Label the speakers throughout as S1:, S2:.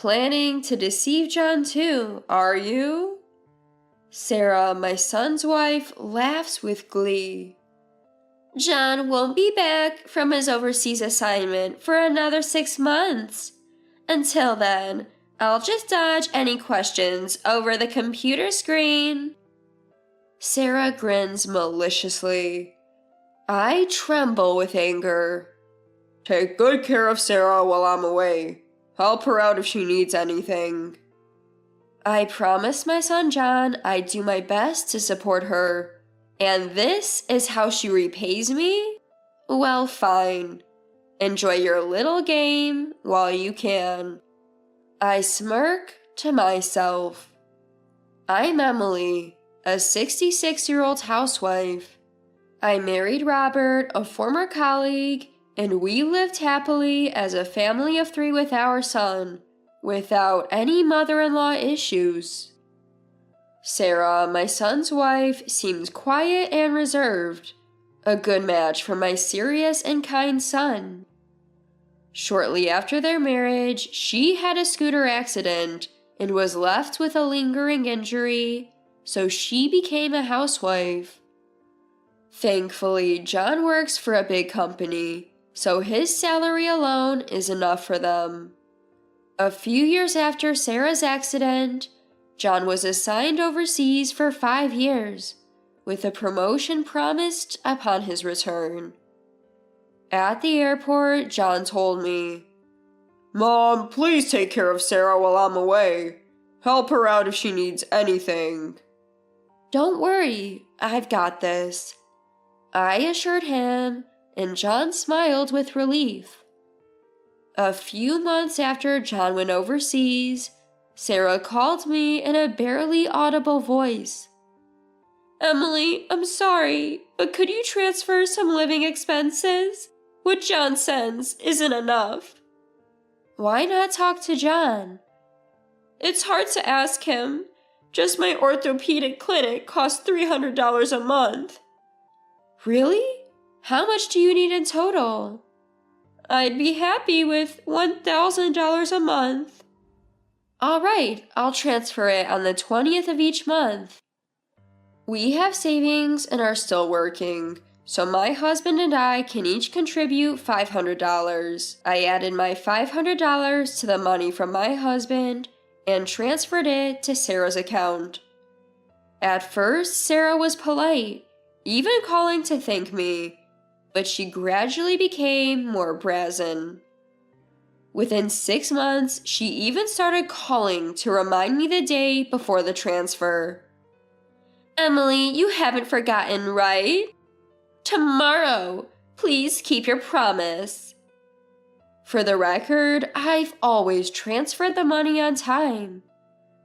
S1: planning to deceive John too, are you? Sarah, my son's wife, laughs with glee. John won't be back from his overseas assignment for another 6 months. Until then, I'll just dodge any questions over the computer screen. Sarah grins maliciously. I tremble with anger. Take good care of Sarah while I'm away. Help her out if she needs anything. I promised my son John I'd do my best to support her. And this is how she repays me? Well, fine. Enjoy your little game while you can. I smirk to myself. I'm Emily, a 66-year-old housewife. I married Robert, a former colleague, and we lived happily as a family of 3 with our son, without any mother-in-law issues. Sarah, my son's wife, seems quiet and reserved, a good match for my serious and kind son. Shortly after their marriage, she had a scooter accident and was left with a lingering injury, so she became a housewife. Thankfully, John works for a big company, so his salary alone is enough for them. A few years after Sarah's accident, John was assigned overseas for 5 years, with a promotion promised upon his return. At the airport, John told me, Mom, please take care of Sarah while I'm away. Help her out if she needs anything. Don't worry, I've got this. I assured him, and John smiled with relief. A few months after John went overseas, Sarah called me in a barely audible voice. Emily, I'm sorry, but could you transfer some living expenses? What John sends isn't enough. Why not talk to John? It's hard to ask him. Just my orthopedic clinic costs $300 a month. Really? How much do you need in total? I'd be happy with $1,000 a month. All right, I'll transfer it on the 20th of each month. We have savings and are still working, so my husband and I can each contribute $500. I added my $500 to the money from my husband and transferred it to Sarah's account. At first, Sarah was polite, even calling to thank me, but she gradually became more brazen. Within 6 months, she even started calling to remind me the day before the transfer. Emily, you haven't forgotten, right? Tomorrow. Please keep your promise. For the record, I've always transferred the money on time.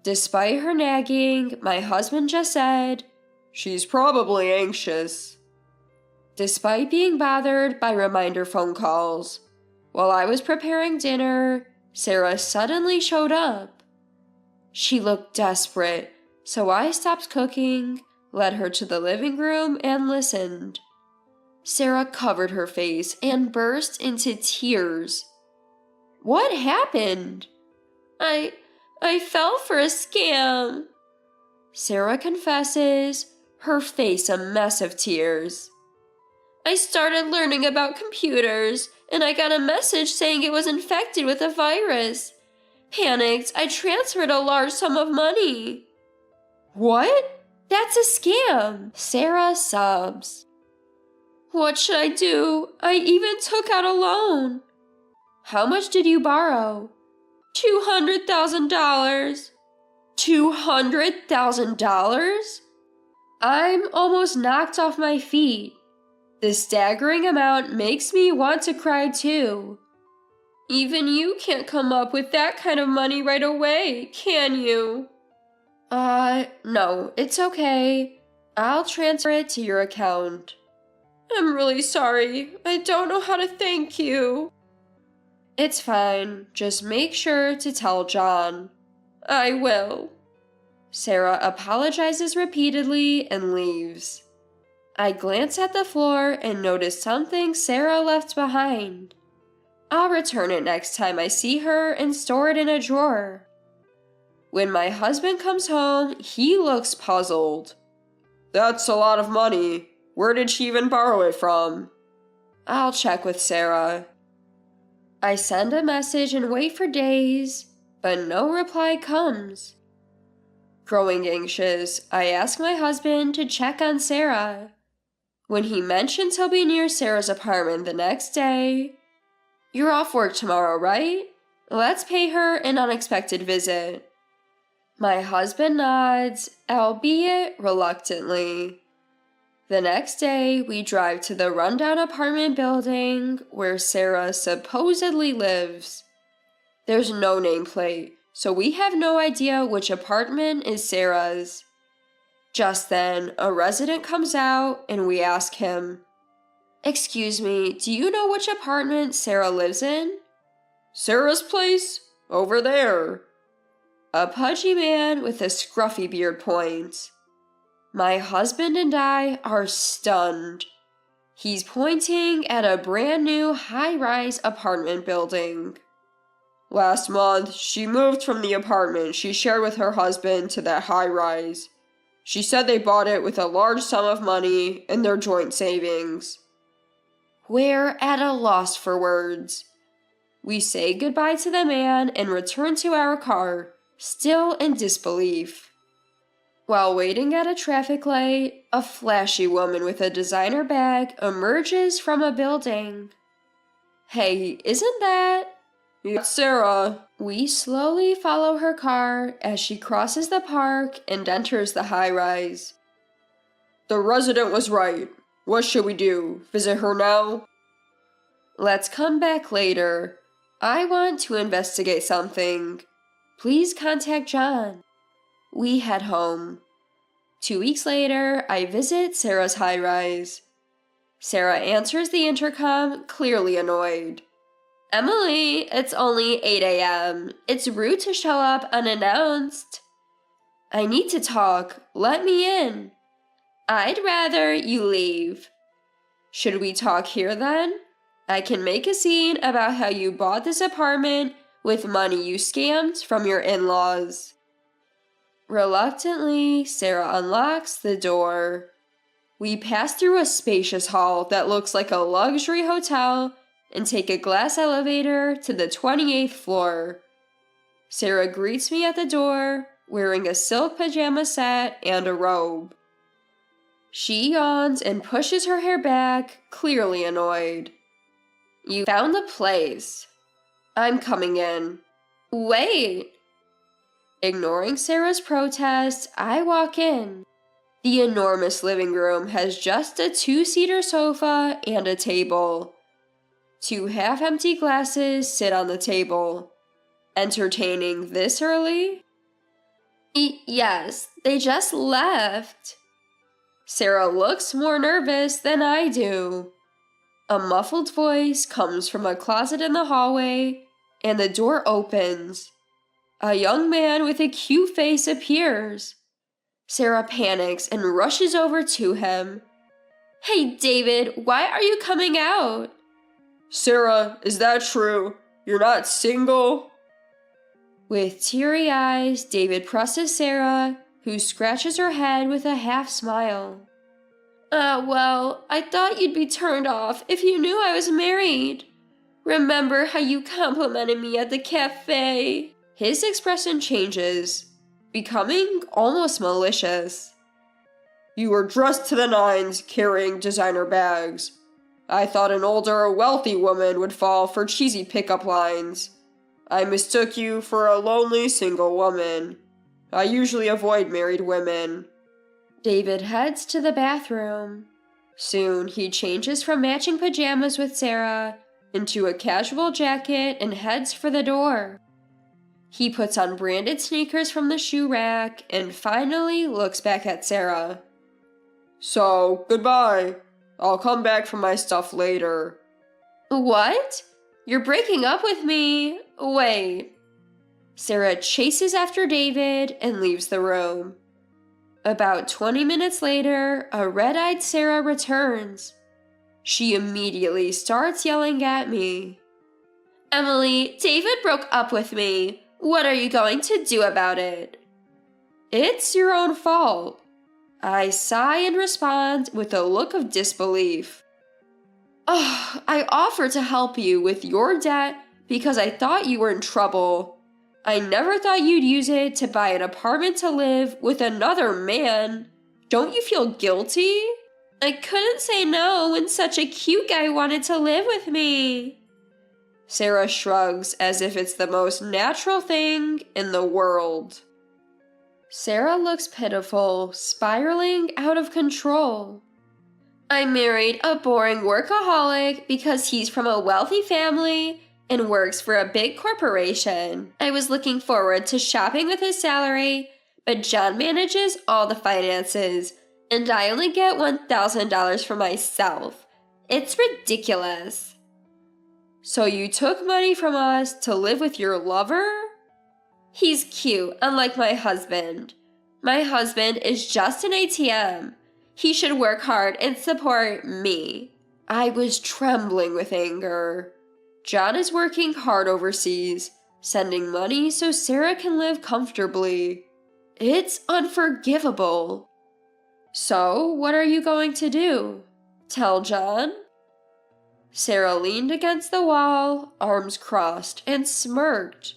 S1: Despite her nagging, my husband just said, She's probably anxious. Despite being bothered by reminder phone calls, while I was preparing dinner, Sarah suddenly showed up. She looked desperate, so I stopped cooking, led her to the living room, and listened. Sarah covered her face and burst into tears. What happened? I fell for a scam. Sarah confesses, her face a mess of tears. I started learning about computers, and I got a message saying it was infected with a virus. Panicked, I transferred a large sum of money. What? That's a scam, Sarah sobs. What should I do? I even took out a loan. How much did you borrow? $200,000. $200,000? I'm almost knocked off my feet. The staggering amount makes me want to cry too. Even you can't come up with that kind of money right away, can you? No, it's okay. I'll transfer it to your account. I'm really sorry. I don't know how to thank you. It's fine. Just make sure to tell John. I will. Sarah apologizes repeatedly and leaves. I glance at the floor and notice something Sarah left behind. I'll return it next time I see her and store it in a drawer. When my husband comes home, he looks puzzled. That's a lot of money. Where did she even borrow it from? I'll check with Sarah. I send a message and wait for days, but no reply comes. Growing anxious, I ask my husband to check on Sarah. When he mentions he'll be near Sarah's apartment the next day, "You're off work tomorrow, right? Let's pay her an unexpected visit." My husband nods, albeit reluctantly. The next day, we drive to the rundown apartment building where Sarah supposedly lives. There's no nameplate, so we have no idea which apartment is Sarah's. Just then, a resident comes out and we ask him, "Excuse me, do you know which apartment Sarah lives in?" "Sarah's place? Over there." A pudgy man with a scruffy beard points. My husband and I are stunned. He's pointing at a brand new high-rise apartment building. "Last month, she moved from the apartment she shared with her husband to that high-rise. She said they bought it with a large sum of money in their joint savings." We're at a loss for words. We say goodbye to the man and return to our car, still in disbelief. While waiting at a traffic light, a flashy woman with a designer bag emerges from a building. "Hey, isn't that..." "It's Sarah." We slowly follow her car as she crosses the park and enters the high-rise. "The resident was right. What should we do? Visit her now?" "Let's come back later. I want to investigate something. Please contact John." We head home. 2 weeks later, I visit Sarah's high-rise. Sarah answers the intercom, clearly annoyed. "Emily, it's only 8 a.m. It's rude to show up unannounced." "I need to talk. Let me in." "I'd rather you leave." "Should we talk here then? I can make a scene about how you bought this apartment with money you scammed from your in-laws." Reluctantly, Sarah unlocks the door. We pass through a spacious hall that looks like a luxury hotel and take a glass elevator to the 28th floor. Sarah greets me at the door, wearing a silk pajama set and a robe. She yawns and pushes her hair back, clearly annoyed. "You found the place." "I'm coming in." "Wait." Ignoring Sarah's protest, I walk in. The enormous living room has just a 2-seater sofa and a table. 2 half-empty glasses sit on the table. Entertaining this early? Yes, they just left." Sarah looks more nervous than I do. A muffled voice comes from a closet in the hallway, and the door opens. A young man with a cute face appears. Sarah panics and rushes over to him. "Hey, David, why are you coming out?"
S2: "Sarah, is that true? You're not single?"
S1: With teary eyes, David presses Sarah, who scratches her head with a half-smile. Well, I thought you'd be turned off if you knew I was married. Remember how you complimented me at the cafe?" His expression changes, becoming almost malicious.
S2: "You were dressed to the nines, carrying designer bags. I thought an older, wealthy woman would fall for cheesy pickup lines. I mistook you for a lonely single woman. I usually avoid married women."
S1: David heads to the bathroom. Soon, he changes from matching pajamas with Sarah into a casual jacket and heads for the door. He puts on branded sneakers from the shoe rack and finally looks back at Sarah.
S2: "So, goodbye. I'll come back for my stuff later."
S1: "What? You're breaking up with me? Wait." Sarah chases after David and leaves the room. About 20 minutes later, a red-eyed Sarah returns. She immediately starts yelling at me. Emily, David broke up with me. What are you going to do about it?
S2: It's your own fault. I sigh and respond with a look of disbelief.
S1: Oh, I offered to help you with your debt because I thought you were in trouble. I never thought you'd use it to buy an apartment to live with another man. Don't you feel guilty? I couldn't say no when such a cute guy wanted to live with me.
S2: Sarah shrugs as if it's the most natural thing in the world.
S1: Sarah looks pitiful, spiraling out of control. I married a boring workaholic because he's from a wealthy family and works for a big corporation. I was looking forward to shopping with his salary, but John manages all the finances, and I only get $1,000 for myself. It's ridiculous.
S2: So you took money from us to live with your lover?
S1: He's cute, unlike my husband. My husband is just an ATM. He should work hard and support me.
S2: I was trembling with anger. John is working hard overseas, sending money so Sarah can live comfortably. It's unforgivable.
S1: So, what are you going to do? Tell John?
S2: Sarah leaned against the wall, arms crossed, and smirked.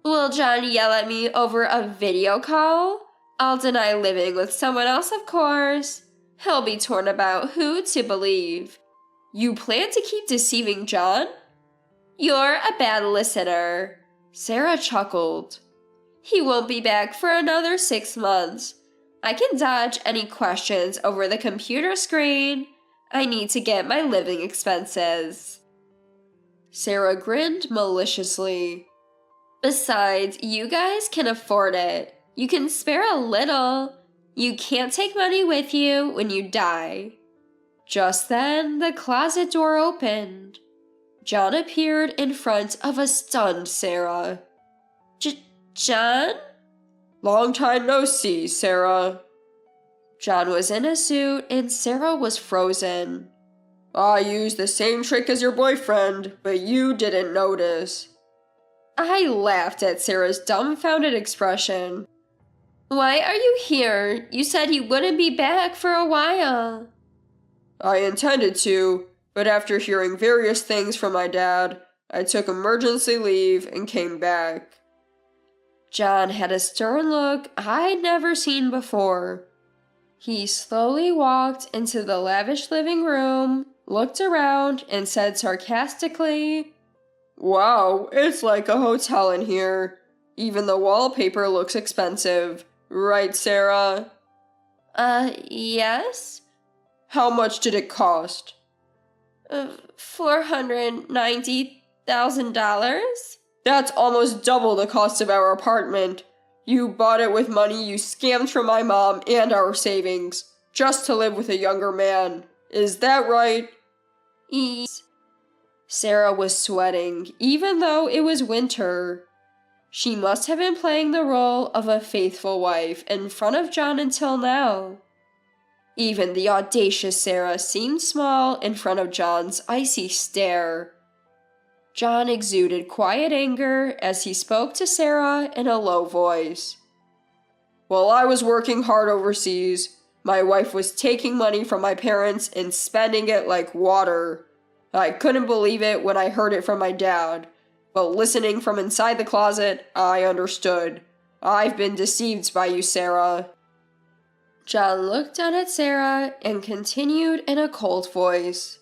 S1: Will John yell at me over a video call? I'll deny living with someone else, of course. He'll be torn about who to believe.
S2: You plan to keep deceiving John?
S1: You're a bad listener.
S2: Sarah chuckled.
S1: He won't be back for another 6 months. I can dodge any questions over the computer screen. I need to get my living expenses.
S2: Sarah grinned maliciously.
S1: Besides, you guys can afford it. You can spare a little. You can't take money with you when you die.
S2: Just then, the closet door opened. John appeared in front of a stunned Sarah.
S1: John?
S2: Long time no see, Sarah. John was in a suit and Sarah was frozen. I used the same trick as your boyfriend, but you didn't notice. I laughed at Sarah's dumbfounded expression.
S1: Why are you here? You said you wouldn't be back for a while.
S2: I intended to, but after hearing various things from my dad, I took emergency leave and came back. John had a stern look I'd never seen before. He slowly walked into the lavish living room, looked around, and said sarcastically, "Wow, it's like a hotel in here. Even the wallpaper looks expensive. Right, Sarah?"
S1: Yes?
S2: How much did it cost?
S1: $490,000?
S2: That's almost double the cost of our apartment. You bought it with money you scammed from my mom and our savings, just to live with a younger man. Is that right?
S1: Yes.
S2: Sarah was sweating, even though it was winter. She must have been playing the role of a faithful wife in front of John until now. Even the audacious Sarah seemed small in front of John's icy stare. John exuded quiet anger as he spoke to Sarah in a low voice. While I was working hard overseas, my wife was taking money from my parents and spending it like water. I couldn't believe it when I heard it from my dad, but listening from inside the closet, I understood. I've been deceived by you, Sarah. John looked down at Sarah and continued in a cold voice.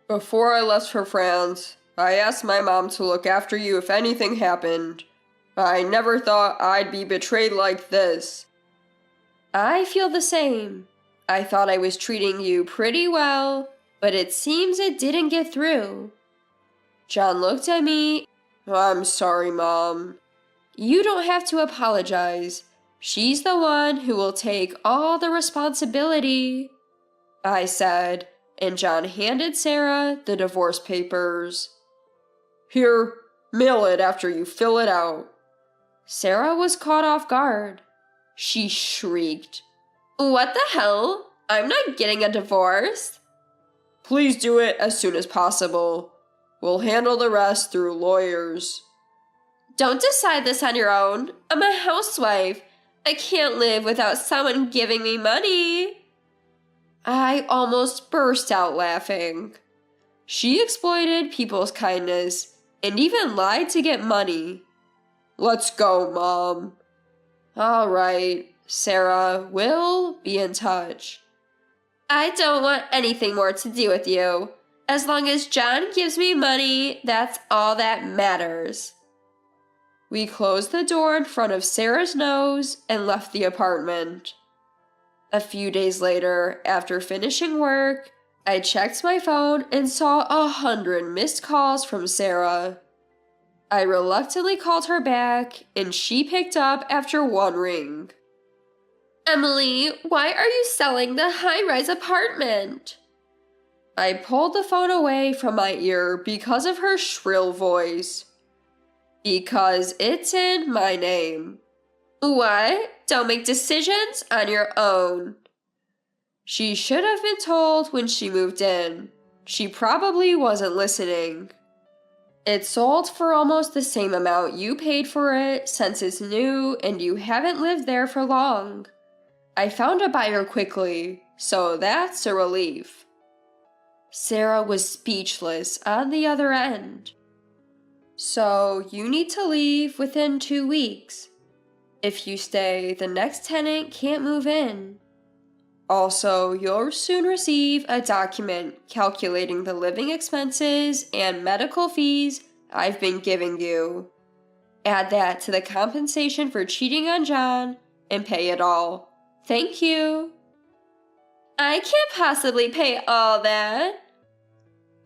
S2: Before I left for France, I asked my mom to look after you if anything happened. I never thought I'd be betrayed like this. I feel the same. I thought I was treating you pretty well, but it seems it didn't get through. John looked at me. I'm sorry, Mom. You don't have to apologize. She's the one who will take all the responsibility, I said, and John handed Sarah the divorce papers. Here, mail it after you fill it out. Sarah was caught off guard. She shrieked.
S1: What the hell? I'm not getting a divorce.
S2: Please do it as soon as possible. We'll handle the rest through lawyers.
S1: Don't decide this on your own. I'm a housewife. I can't live without someone giving me money. I almost burst out laughing. She exploited people's kindness and even lied to get money.
S2: Let's go, Mom.
S1: All right, Sarah, we'll be in touch. I don't want anything more to do with you. As long as John gives me money, that's all that matters. We closed the door in front of Sarah's nose and left the apartment. A few days later, after finishing work, I checked my phone and saw 100 missed calls from Sarah. I reluctantly called her back, and she picked up after one ring. Emily, why are you selling the high-rise apartment? I pulled the phone away from my ear because of her shrill voice. Because it's in my name. What? Don't make decisions on your own. She should have been told when she moved in. She probably wasn't listening. It sold for almost the same amount you paid for it since it's new and you haven't lived there for long. I found a buyer quickly, so that's a relief. Sarah was speechless on the other end. So you need to leave within 2 weeks. If you stay, the next tenant can't move in. Also, you'll soon receive a document calculating the living expenses and medical fees I've been giving you. Add that to the compensation for cheating on John and pay it all. Thank you. I can't possibly pay all that.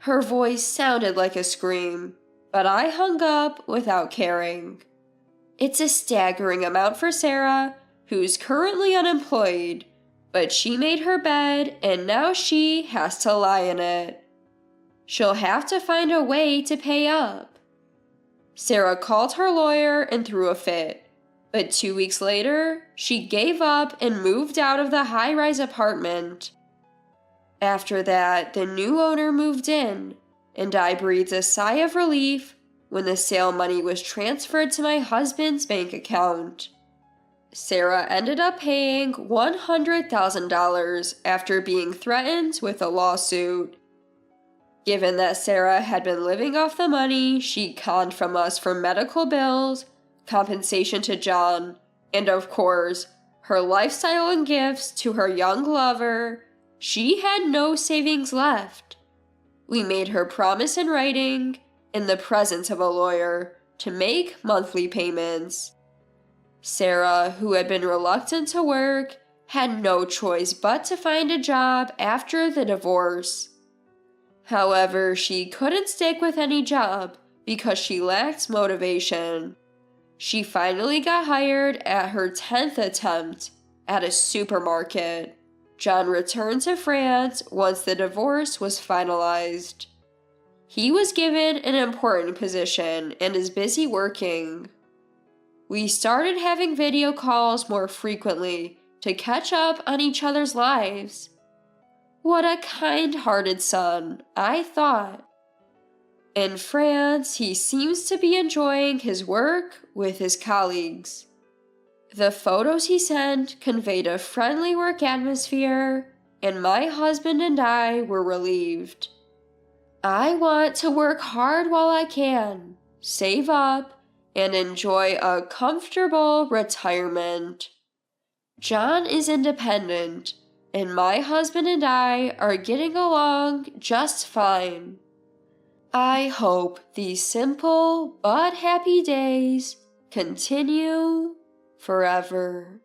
S1: Her voice sounded like a scream, but I hung up without caring. It's a staggering amount for Sarah, who's currently unemployed, but she made her bed and now she has to lie in it. She'll have to find a way to pay up. Sarah called her lawyer and threw a fit, but 2 weeks later, she gave up and moved out of the high-rise apartment. After that, the new owner moved in, and I breathed a sigh of relief when the sale money was transferred to my husband's bank account. Sarah ended up paying $100,000 after being threatened with a lawsuit. Given that Sarah had been living off the money she conned from us for medical bills, compensation to John, and of course, her lifestyle and gifts to her young lover, she had no savings left. We made her promise in writing, in the presence of a lawyer, to make monthly payments. Sarah, who had been reluctant to work, had no choice but to find a job after the divorce. However, she couldn't stick with any job because she lacked motivation. She finally got hired at her 10th attempt at a supermarket. John returned to France once the divorce was finalized. He was given an important position and is busy working. We started having video calls more frequently to catch up on each other's lives. What a kind-hearted son, I thought. In France, he seems to be enjoying his work with his colleagues. The photos he sent conveyed a friendly work atmosphere, and my husband and I were relieved. I want to work hard while I can, save up, and enjoy a comfortable retirement. John is independent, and my husband and I are getting along just fine. I hope these simple but happy days continue forever.